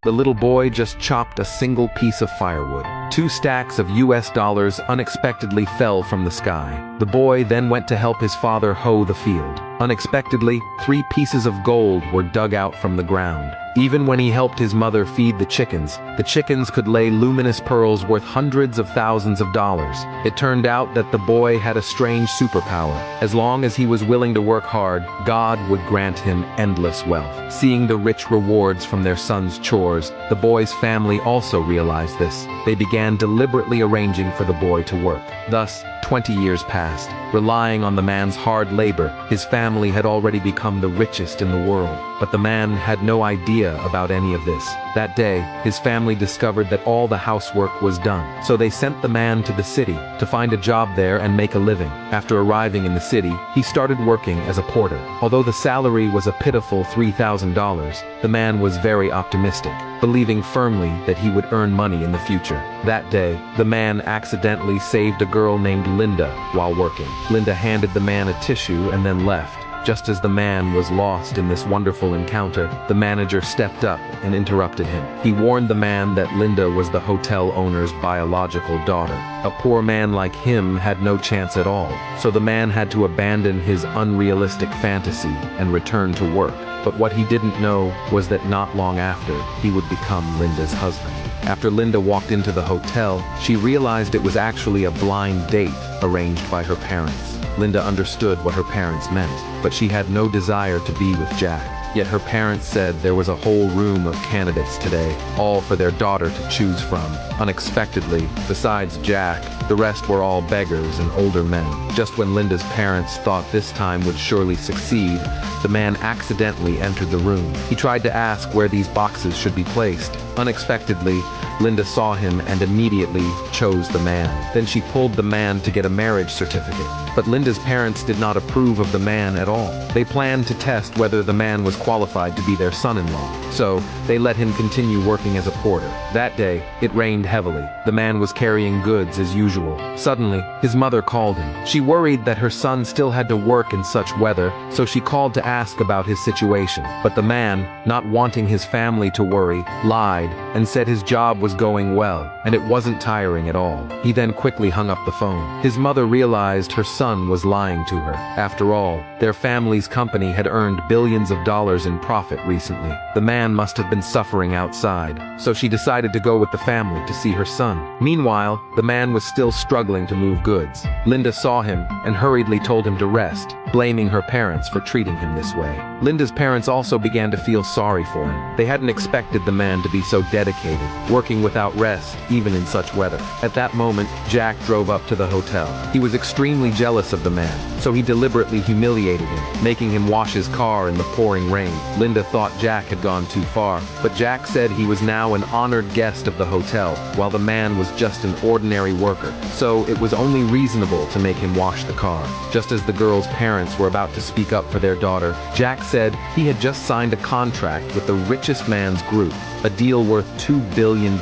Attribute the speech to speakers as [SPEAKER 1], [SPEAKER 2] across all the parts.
[SPEAKER 1] The little boy just chopped a single piece of firewood. 2 stacks of US dollars unexpectedly fell from the sky. The boy then went to help his father hoe the field. Unexpectedly, 3 pieces of gold were dug out from the ground. Even when he helped his mother feed the chickens could lay luminous pearls worth hundreds of thousands of dollars. It turned out that the boy had a strange superpower. As long as he was willing to work hard, God would grant him endless wealth. Seeing the rich rewards from their son's chores, the boy's family also realized this. They began deliberately arranging for the boy to work. Thus, 20 years passed. Relying on the man's hard labor, his family had already become the richest in the world. But the man had no idea about any of this. That day, his family discovered that all the housework was done. So they sent the man to the city to find a job there and make a living. After arriving in the city, he started working as a porter. Although the salary was a pitiful $3,000, the man was very optimistic, believing firmly that he would earn money in the future. That day, the man accidentally saved a girl named Linda while working. Linda handed the man a tissue and then left. Just as the man was lost in this wonderful encounter, the manager stepped up and interrupted him. He warned the man that Linda was the hotel owner's biological daughter. A poor man like him had no chance at all, so the man had to abandon his unrealistic fantasy and return to work. But what he didn't know was that not long after, he would become Linda's husband. After Linda walked into the hotel, she realized it was actually a blind date arranged by her parents. Linda understood what her parents meant, but she had no desire to be with Jack. Yet her parents said there was a whole room of candidates today, all for their daughter to choose from. Unexpectedly, besides Jack, the rest were all beggars and older men. Just when Linda's parents thought this time would surely succeed, the man accidentally entered the room. He tried to ask where these boxes should be placed. Unexpectedly, Linda saw him and immediately chose the man. Then she pulled the man to get a marriage certificate. But Linda's parents did not approve of the man at all. They planned to test whether the man was qualified to be their son-in-law. So, they let him continue working as a porter. That day, it rained heavily. The man was carrying goods as usual. Suddenly, his mother called him. She worried that her son still had to work in such weather, so she called to ask about his situation. But the man, not wanting his family to worry, lied and said his job was going well, and it wasn't tiring at all. He then quickly hung up the phone. His mother realized her son was lying to her. After all, their family's company had earned billions of dollars in profit recently. The man must have been suffering outside, so she decided to go with the family to see her son. Meanwhile, the man was still struggling to move goods. Linda saw him and hurriedly told him to rest, blaming her parents for treating him this way. Linda's parents also began to feel sorry for him. They hadn't expected the man to be so dedicated, working without rest, even in such weather. At that moment, Jack drove up to the hotel. He was extremely jealous of the man, so he deliberately humiliated him, making him wash his car in the pouring rain. Linda thought Jack had gone too far, but Jack said he was now an honored guest of the hotel, while the man was just an ordinary worker, so it was only reasonable to make him wash the car. Just as the girl's parents were about to speak up for their daughter, Jack said he had just signed a contract with the richest man's group, a deal worth $2 billion.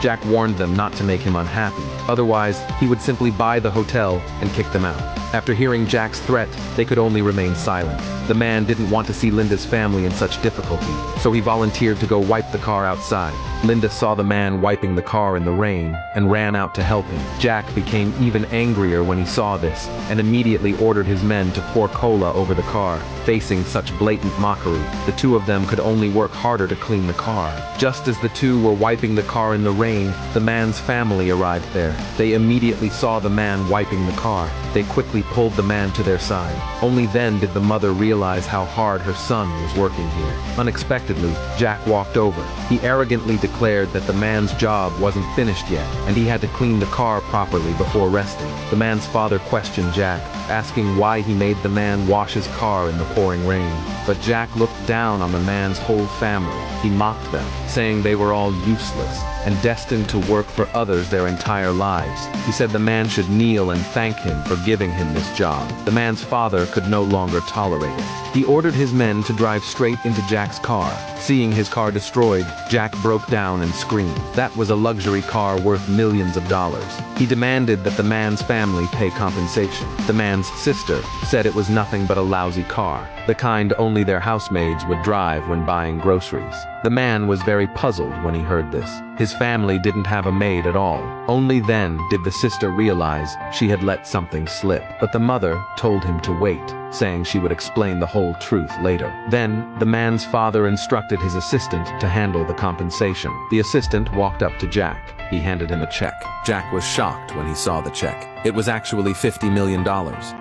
[SPEAKER 1] Jack warned them not to make him unhappy, otherwise he would simply buy the hotel and kick them out. After hearing Jack's threat, they could only remain silent. The man didn't want to see Linda's family in such difficulty, so he volunteered to go wipe the car outside. Linda saw the man wiping the car in the rain and ran out to help him. Jack became even angrier when he saw this and immediately ordered his men to pour cola over the car. Facing such blatant mockery, the two of them could only work harder to clean the car. Just as the two were wiping the car in the rain, the man's family arrived there. They immediately saw the man wiping the car. They quickly pulled the man to their side. Only then did the mother realize how hard her son was working here. Unexpectedly, Jack walked over. He arrogantly declared that the man's job wasn't finished yet, and he had to clean the car properly before resting. The man's father questioned Jack, asking why he made the man wash his car in the pouring rain. But Jack looked down on the man's whole family. He mocked them, saying they were all useless and destined to work for others their entire lives. He said the man should kneel and thank him for giving him this job. The man's father could no longer tolerate it. He ordered his men to drive straight into Jack's car. Seeing his car destroyed, Jack broke down and screamed. That was a luxury car worth millions of dollars. He demanded that the man's family pay compensation. The man's sister said it was nothing but a lousy car, the kind only their housemaids would drive when buying groceries. The man was very puzzled when he heard this. His family didn't have a maid at all. Only then did the sister realize she had let something slip. But the mother told him to wait, saying she would explain the whole truth later. Then, the man's father instructed his assistant to handle the compensation. The assistant walked up to Jack. He handed him a check. Jack was shocked when he saw the check. It was actually $50 million.